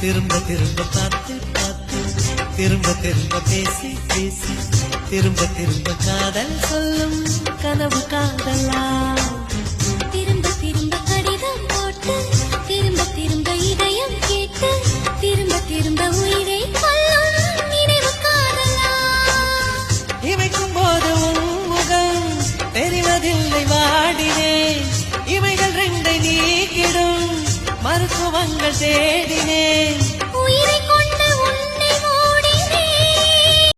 திரும்ப திரும்ப பார்த்து பார்த்து திரும்ப திரும்ப பேசி பேசி திரும்ப திரும்ப காதல் சொல்லும் கனவு காதலா திரும்ப திரும்ப கடிதம் போட்டு திரும்ப திரும்ப இதயம் கேட்டு திரும்ப திரும்ப உயிரை கொல்லும் நினைவு காதலா இமைக்கும் போது உன் முகம் தெரிவதில்லை வாடினேன் இமைகள் ரெண்டை நீக்கிடும் மருத்துவங்கள் தேடினேன்